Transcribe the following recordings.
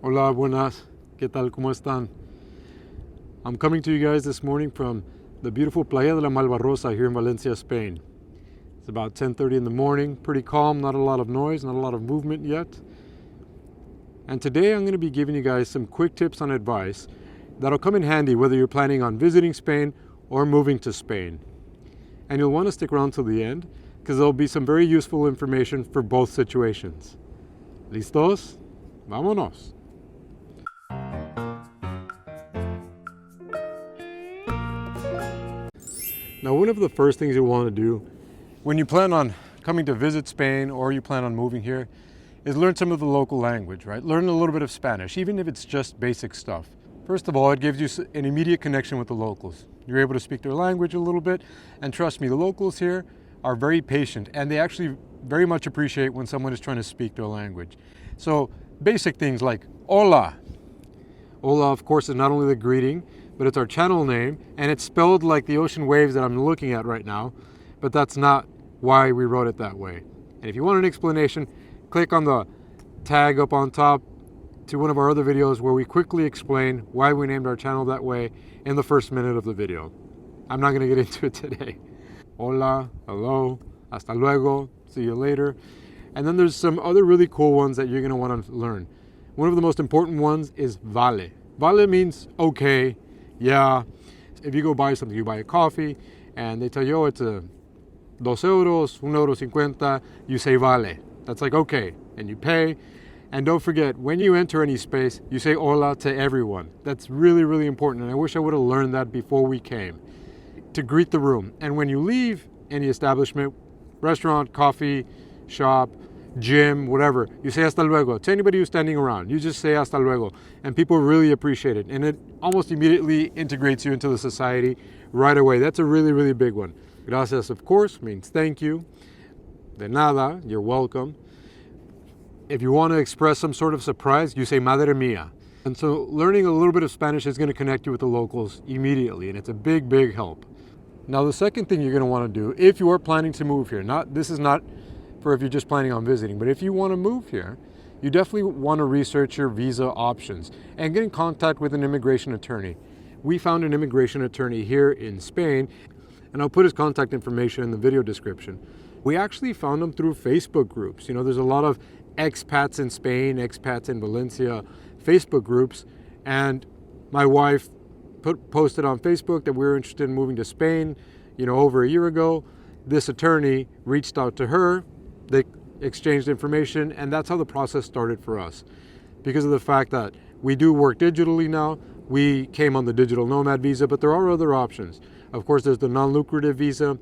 Hola, buenas. ¿Qué tal? ¿Cómo están? I'm coming to you guys this morning from the beautiful Playa de la Malvarrosa here in Valencia, Spain. It's about 10:30 in the morning, pretty calm, not a lot of noise, not a lot of movement yet. And today I'm going to be giving you guys some quick tips on advice that'll come in handy whether you're planning on visiting Spain or moving to Spain. And you'll want to stick around till the end because there'll be some very useful information for both situations. Listos? Vamonos! Now, one of the first things you want to do when you plan on coming to visit Spain or you plan on moving here is learn some of the local language, right? Learn a little bit of Spanish, even if it's just basic stuff. First of all, it gives you an immediate connection with the locals. You're able to speak their language a little bit, and trust me, the locals here are very patient, and they actually very much appreciate when someone is trying to speak their language. So basic things like hola. Hola, of course, is not only the greeting, but it's our channel name, and it's spelled like the ocean waves that I'm looking at right now, but that's not why we wrote it that way. And if you want an explanation, click on the tag up on top to one of our other videos where we quickly explain why we named our channel that way in the first minute of the video. I'm not going to get into it today. Hola, hello, hasta luego, see you later. And then there's some other really cool ones that you're going to want to learn. One of the most important ones is vale. Vale means okay, yeah. If you go buy something, you buy a coffee, and they tell you, oh, it's a 2 euros, 1.50 euro, you say vale. That's like okay, and you pay. And don't forget, when you enter any space, you say hola to everyone. That's really, really important, and I wish I would have learned that before we came. To greet the room. And when you leave any establishment, restaurant, coffee, shop, gym, whatever, you say hasta luego. To anybody who's standing around, you just say hasta luego. And people really appreciate it. And it almost immediately integrates you into the society right away. That's a really, really big one. Gracias, of course, means thank you. De nada, you're welcome. If you want to express some sort of surprise, you say madre mía. And so learning a little bit of Spanish is going to connect you with the locals immediately, and it's a big, big help. Now, the second thing you're going to want to do, if you are planning to move here, this is not for if you're just planning on visiting, but if you want to move here, you definitely want to research your visa options and get in contact with an immigration attorney. We found an immigration attorney here in Spain, and I'll put his contact information in the video description. We actually found him through Facebook groups. You know, there's a lot of expats in Spain, expats in Valencia Facebook groups, and my wife posted on Facebook that we were interested in moving to Spain, over a year ago. This attorney reached out to her, they exchanged information, and that's how the process started for us. Because of the fact that we do work digitally now, we came on the digital nomad visa, but there are other options. Of course, there's the non-lucrative visa.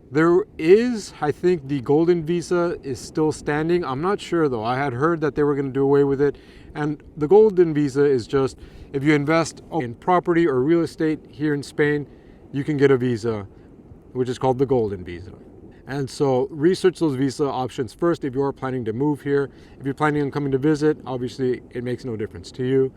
There is, I think, the golden visa is still standing. I'm not sure though. I had heard that they were going to do away with it. And the golden visa is just, if you invest in property or real estate here in Spain, you can get a visa, which is called the golden visa. And so research those visa options first if you are planning to move here. If you're planning on coming to visit, obviously it makes no difference to you.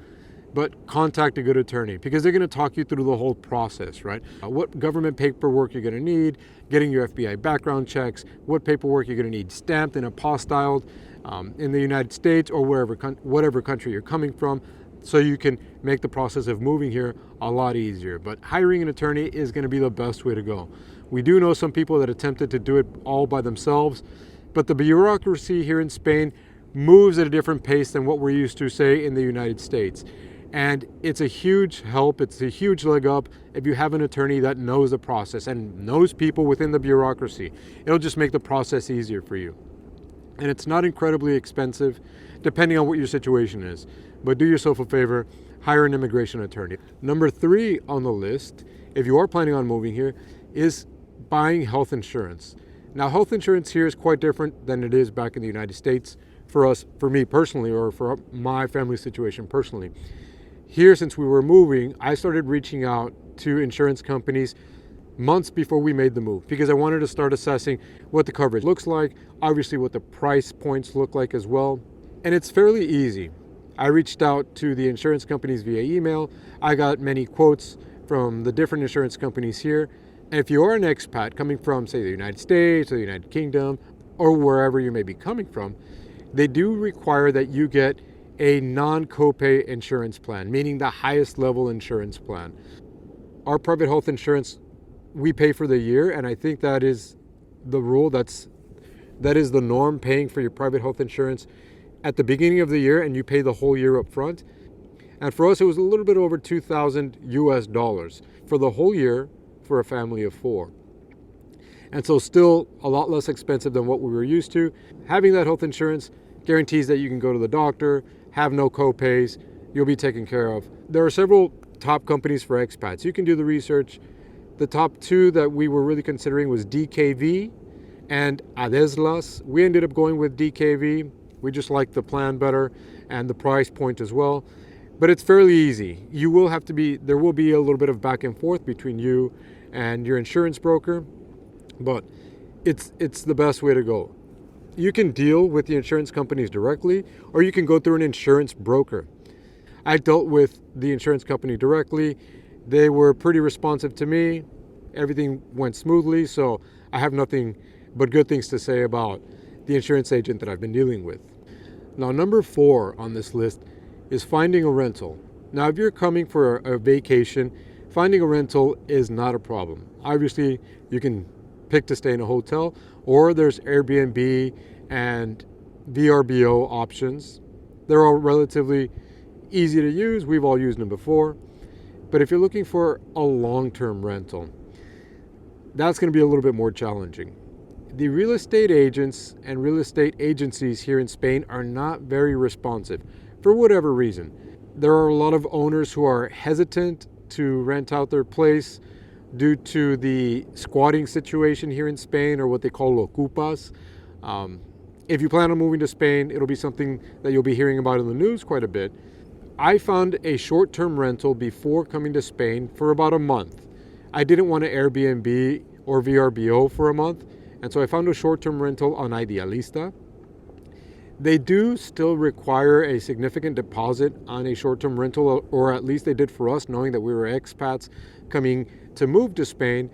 But contact a good attorney because they're going to talk you through the whole process, right? What government paperwork you're going to need, getting your FBI background checks, what paperwork you're going to need stamped and apostilled in the United States or whatever country you're coming from, so you can make the process of moving here a lot easier. But hiring an attorney is going to be the best way to go. We do know some people that attempted to do it all by themselves, but the bureaucracy here in Spain moves at a different pace than what we're used to, say, in the United States. And it's a huge help, it's a huge leg up if you have an attorney that knows the process and knows people within the bureaucracy. It'll just make the process easier for you. And it's not incredibly expensive, depending on what your situation is. But do yourself a favor, hire an immigration attorney. Number 3 on the list, if you are planning on moving here, is buying health insurance. Now, health insurance here is quite different than it is back in the United States for me personally, or for my family situation personally. Here, since we were moving, I started reaching out to insurance companies months before we made the move because I wanted to start assessing what the coverage looks like, obviously what the price points look like as well. And it's fairly easy. I reached out to the insurance companies via email. I got many quotes from the different insurance companies here. And if you are an expat coming from, say, the United States or the United Kingdom or wherever you may be coming from, they do require that you get a non-copay insurance plan, meaning the highest level insurance plan. Our private health insurance, we pay for the year, and I think that is the rule. That is the norm, paying for your private health insurance at the beginning of the year, and you pay the whole year up front. And for us, it was a little bit over $2,000 for the whole year for a family of 4. And so still a lot less expensive than what we were used to. Having that health insurance guarantees that you can go to the doctor, have no co-pays, you'll be taken care of. There are several top companies for expats. You can do the research. The top 2 that we were really considering was DKV and Adeslas. We ended up going with DKV. We just liked the plan better and the price point as well. But it's fairly easy. There will be a little bit of back and forth between you and your insurance broker, but it's the best way to go. You can deal with the insurance companies directly, or you can go through an insurance broker. I dealt with the insurance company directly. They were pretty responsive to me. Everything went smoothly, so I have nothing but good things to say about the insurance agent that I've been dealing with. Now, number 4 on this list is finding a rental. Now, if you're coming for a vacation, finding a rental is not a problem. Obviously, you can pick to stay in a hotel, or there's Airbnb and VRBO options. They're all relatively easy to use. We've all used them before. But if you're looking for a long-term rental, that's going to be a little bit more challenging. The real estate agents and real estate agencies here in Spain are not very responsive for whatever reason. There are a lot of owners who are hesitant to rent out their place due to the squatting situation here in Spain, or what they call ocupas. If you plan on moving to Spain, it'll be something that you'll be hearing about in the news quite a bit. I found a short-term rental before coming to Spain for about a month. I didn't want to Airbnb or VRBO for a month, and so I found a short-term rental on Idealista. They do still require a significant deposit on a short-term rental, or at least they did for us, knowing that we were expats coming to move to Spain.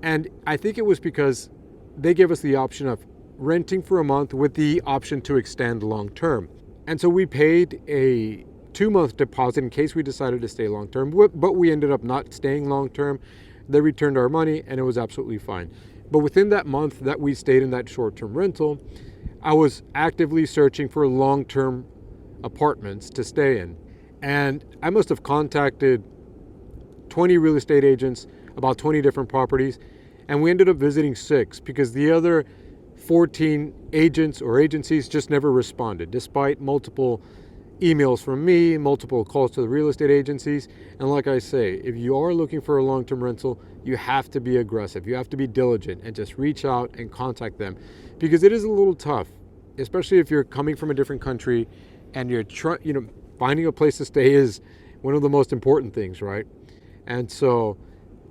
And I think it was because they gave us the option of renting for a month with the option to extend long-term. And so we paid a 2-month deposit in case we decided to stay long-term, but we ended up not staying long-term. They returned our money and it was absolutely fine. But within that month that we stayed in that short-term rental, I was actively searching for long-term apartments to stay in. And I must have contacted 20 real estate agents, about 20 different properties, and we ended up visiting 6 because the other 14 agents or agencies just never responded, despite multiple emails from me, multiple calls to the real estate agencies. And like I say, if you are looking for a long-term rental, you have to be aggressive. You have to be diligent and just reach out and contact them, because it is a little tough, especially if you're coming from a different country and you're finding a place to stay is one of the most important things, right? And so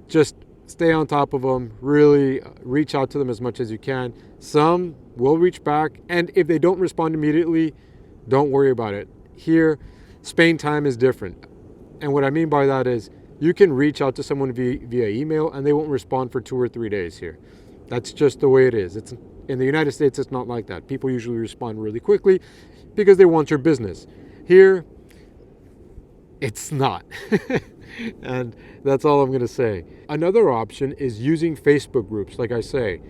just stay on top of them, really reach out to them as much as you can. Some will reach back, and if they don't respond immediately, don't worry about it. Here, Spain time is different. And what I mean by that is you can reach out to someone via email and they won't respond for 2 or 3 days here. That's just the way it is. In the United States, it's not like that. People usually respond really quickly because they want your business. Here, it's not. And that's all I'm going to say. Another option is using Facebook groups, like I say.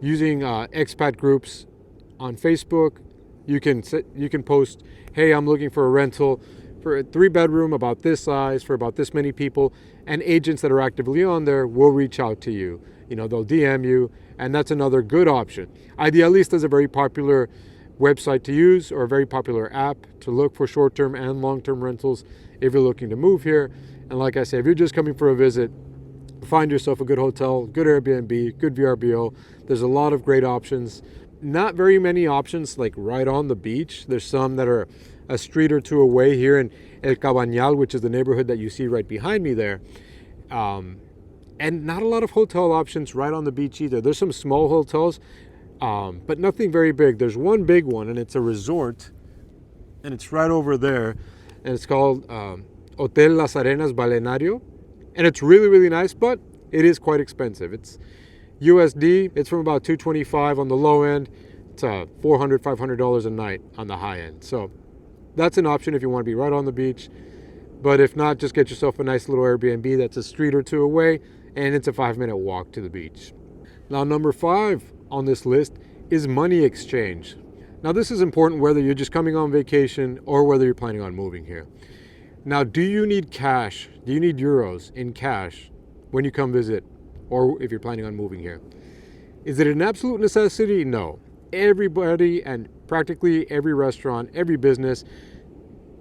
Using expat groups on Facebook, you can post, hey, I'm looking for a rental for a 3-bedroom about this size for about this many people, and agents that are actively on there will reach out to you. They'll DM you, and that's another good option. Idealista is a very popular website to use, or a very popular app to look for short-term and long-term rentals if you're looking to move here. And like I say, if you're just coming for a visit, find yourself a good hotel, good Airbnb, good VRBO. There's a lot of great options. Not very many options like right on the beach. There's some that are a street or 2 away here in El Cabañal, which is the neighborhood that you see right behind me there. And not a lot of hotel options right on the beach either. There's some small hotels, but nothing very big. There's one big one, and it's a resort, and it's right over there, and it's called Hotel Las Arenas Balneario, and it's really, really nice, but it is quite expensive. It's USD. It's from about $225 on the low end to $400, $500 a night on the high end. So That's an option if you want to be right on the beach. But if not, just get yourself a nice little Airbnb that's a street or two away, and it's a 5-minute walk to the beach. Now, number 5 on this list is money exchange. Now, this is important whether you're just coming on vacation or whether you're planning on moving here. Now, do you need cash? Do you need euros in cash when you come visit, or if you're planning on moving here? Is it an absolute necessity? No. Everybody and practically every restaurant, every business,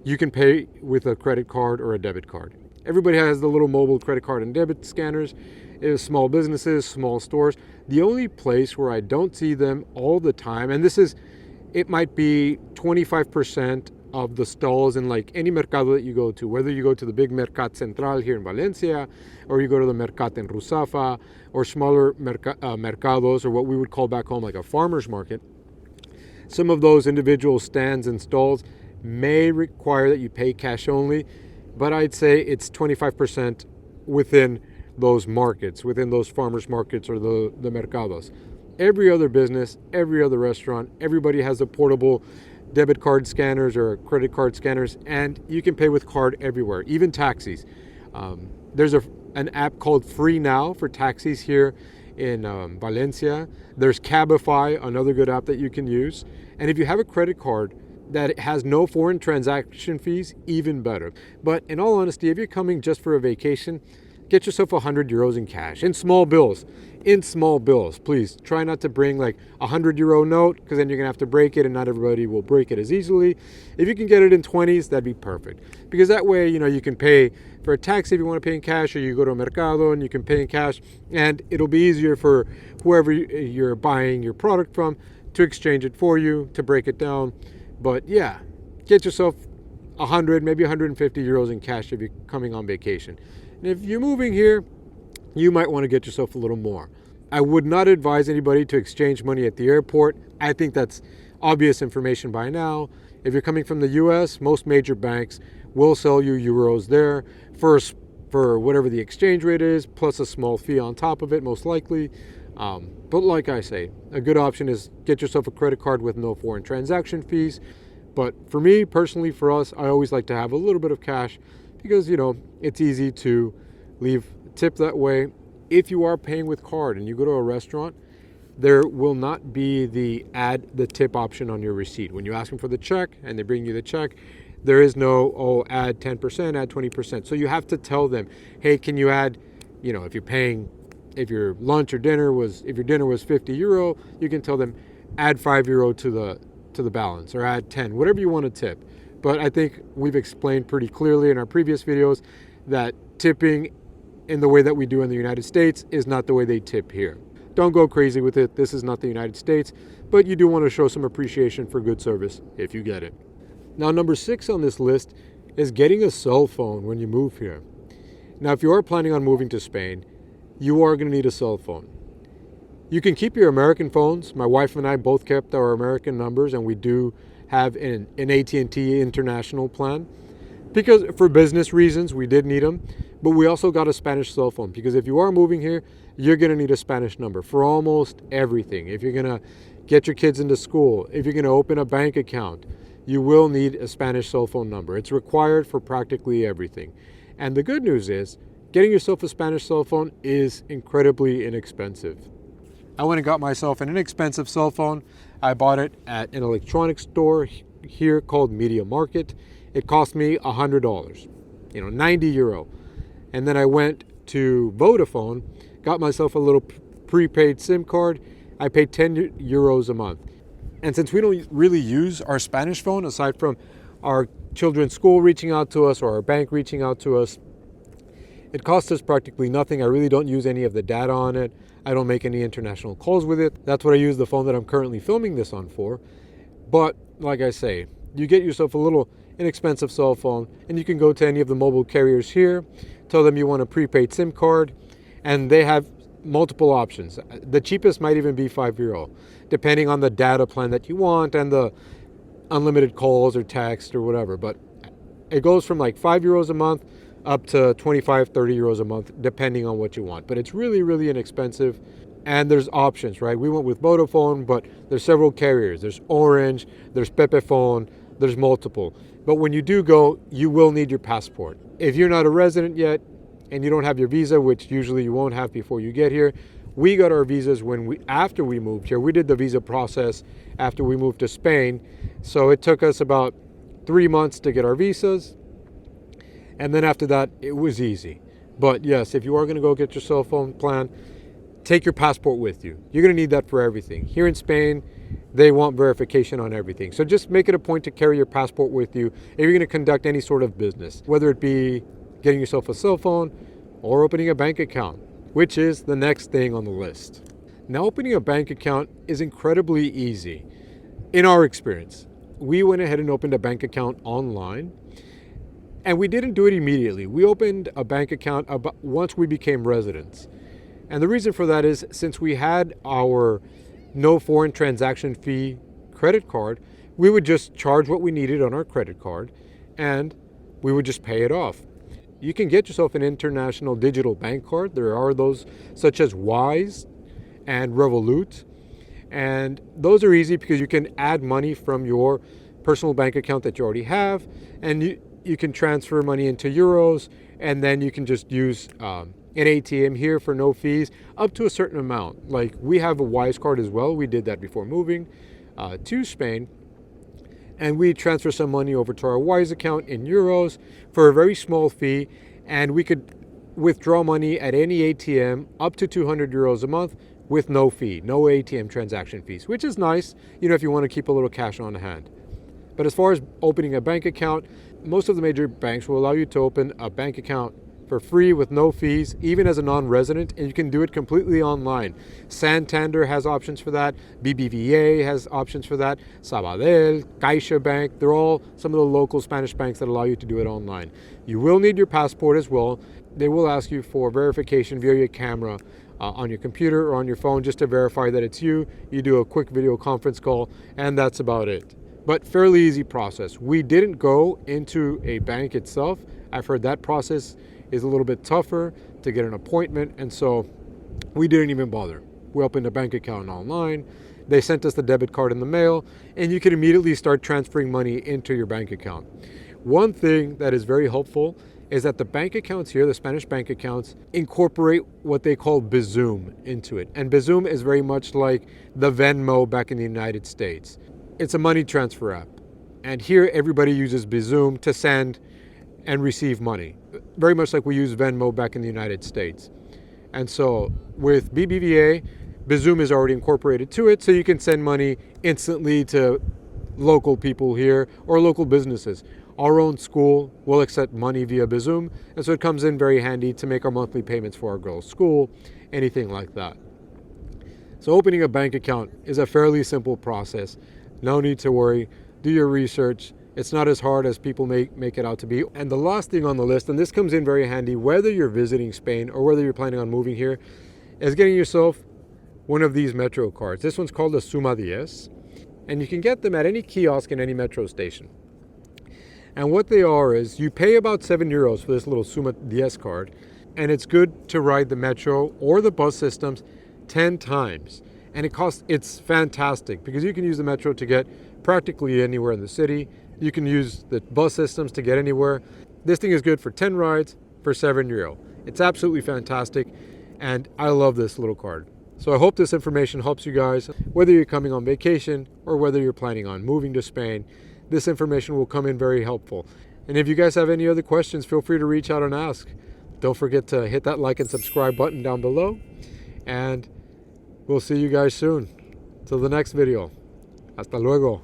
you can pay with a credit card or a debit card. Everybody has the little mobile credit card and debit scanners. It is small businesses, small stores. The only place where I don't see them all the time, and it might be 25% of the stalls in like any mercado that you go to, whether you go to the big Mercat Central here in Valencia, or you go to the Mercat in Rusafa, or smaller mercados, or what we would call back home like a farmer's market. Some of those individual stands and stalls may require that you pay cash only, but I'd say it's 25% within those markets, within those farmers markets or the mercados. Every other business, every other restaurant, everybody has a portable debit card scanners or credit card scanners, and you can pay with card everywhere, even taxis. There's an app called Free Now for taxis here in Valencia. There's Cabify, another good app that you can use. And if you have a credit card that has no foreign transaction fees, even better. But in all honesty, if you're coming just for a vacation, get yourself 100 euros in cash, in small bills. In small bills, please. Try not to bring like a 100 euro note, because then you're gonna have to break it and not everybody will break it as easily. If you can get it in 20s, that'd be perfect. Because that way, you can pay for a taxi if you want to pay in cash, or you go to a mercado and you can pay in cash, and it'll be easier for whoever you're buying your product from to exchange it for you, to break it down. But yeah, get yourself 100, maybe 150 euros in cash if you're coming on vacation. And if you're moving here, you might want to get yourself a little more. I would not advise anybody to exchange money at the airport. I think that's obvious information by now. If you're coming from the US, most major banks will sell you euros there for whatever the exchange rate is, plus a small fee on top of it, most likely. But like I say, a good option is get yourself a credit card with no foreign transaction fees. But for me, personally, for us, I always like to have a little bit of cash because, it's easy to leave a tip that way. If you are paying with card and you go to a restaurant, there will not be the add the tip option on your receipt. When you ask them for the check and they bring you the check, there is no, add 10%, add 20%. So you have to tell them, hey, can you add, if your lunch or dinner was 50 euro, you can tell them add 5 euro to the balance, or add 10, whatever you want to tip. But I think we've explained pretty clearly in our previous videos that tipping in the way that we do in the United States is not the way they tip here. Don't go crazy with it. This is not the United States, but you do want to show some appreciation for good service if you get it. Now, number 6 on this list is getting a cell phone when you move here. Now, if you are planning on moving to Spain, you are going to need a cell phone. You can keep your American phones. My wife and I both kept our American numbers, and we do have an AT&T international plan. Because for business reasons, we did need them. But we also got a Spanish cell phone, because if you are moving here, you're going to need a Spanish number for almost everything. If you're going to get your kids into school, if you're going to open a bank account, you will need a Spanish cell phone number. It's required for practically everything. And the good news is, getting yourself a Spanish cell phone is incredibly inexpensive. I went and got myself an inexpensive cell phone. I bought it at an electronics store here called Media Market. It cost me $100, 90 euro. And then I went to Vodafone, got myself a little prepaid SIM card. I paid 10 euros a month. And since we don't really use our Spanish phone, aside from our children's school reaching out to us or our bank reaching out to us, it costs us practically nothing. I really don't use any of the data on it. I don't make any international calls with it. That's what I use the phone that I'm currently filming this on for. But like I say, you get yourself a little inexpensive cell phone, and you can go to any of the mobile carriers here, tell them you want a prepaid SIM card, and they have multiple options. The cheapest might even be 5 euro, depending on the data plan that you want and the unlimited calls or text or whatever. But it goes from like 5 euros a month up to 25, 30 euros a month, depending on what you want. But it's really, really inexpensive. And there's options, right? We went with Vodafone, but there's several carriers. There's Orange, there's Pepephone, there's multiple. But when you do go, you will need your passport. If you're not a resident yet and you don't have your visa, which usually you won't have before you get here, we got our visas after we moved here. We did the visa process after we moved to Spain. So it took us about 3 months to get our visas. And then after that, it was easy. But yes, if you are going to go get your cell phone plan, take your passport with you. You're going to need that for everything. Here in Spain, they want verification on everything. So just make it a point to carry your passport with you if you're going to conduct any sort of business, whether it be getting yourself a cell phone or opening a bank account, which is the next thing on the list. Now, opening a bank account is incredibly easy. In our experience, we went ahead and opened a bank account online. And we didn't do it immediately. We opened a bank account once we became residents. And the reason for that is since we had our no foreign transaction fee credit card, we would just charge what we needed on our credit card and we would just pay it off. You can get yourself an international digital bank card. There are those such as Wise and Revolut. And those are easy because you can add money from your personal bank account that you already have, and you can transfer money into euros, and then you can just use an ATM here for no fees up to a certain amount. Like we have a Wise card as well. We did that before moving to Spain, and we transfer some money over to our Wise account in euros for a very small fee, and we could withdraw money at any ATM up to 200 euros a month with no fee, no ATM transaction fees, which is nice, if you want to keep a little cash on hand. But as far as opening a bank account, most of the major banks will allow you to open a bank account for free with no fees, even as a non-resident, and you can do it completely online. Santander has options for that. BBVA has options for that. Sabadell, Caixa Bank, they're all some of the local Spanish banks that allow you to do it online. You will need your passport as well. They will ask you for verification via your camera on your computer or on your phone just to verify that it's you. You do a quick video conference call, and that's about it. But fairly easy process. We didn't go into a bank itself. I've heard that process is a little bit tougher to get an appointment, and so we didn't even bother. We opened a bank account online. They sent us the debit card in the mail, and you can immediately start transferring money into your bank account. One thing that is very helpful is that the bank accounts here, the Spanish bank accounts, incorporate what they call Bizum into it. And Bizum is very much like the Venmo back in the United States. It's a money transfer app. And here everybody uses Bizum to send and receive money, very much like we use Venmo back in the United States. And so with BBVA, Bizum is already incorporated to it, so you can send money instantly to local people here or local businesses. Our own school will accept money via Bizum, and so it comes in very handy to make our monthly payments for our girls' school, anything like that. So opening a bank account is a fairly simple process. No need to worry. Do your research. It's not as hard as people make it out to be. And the last thing on the list, and this comes in very handy whether you're visiting Spain or whether you're planning on moving here, is getting yourself one of these Metro cards. This one's called a Suma 10, and you can get them at any kiosk in any metro station. And what they are is you pay about 7 euros for this little Suma 10 card, and it's good to ride the metro or the bus systems 10 times. And it's fantastic because you can use the metro to get practically anywhere in the city. You can use the bus systems to get anywhere. This thing is good for 10 rides for 7 euro. It's absolutely fantastic, and I love this little card. So I hope this information helps you guys, whether you're coming on vacation or whether you're planning on moving to Spain. This information will come in very helpful. And if you guys have any other questions, feel free to reach out and ask. Don't forget to hit that like and subscribe button down below. And we'll see you guys soon. Till the next video. Hasta luego.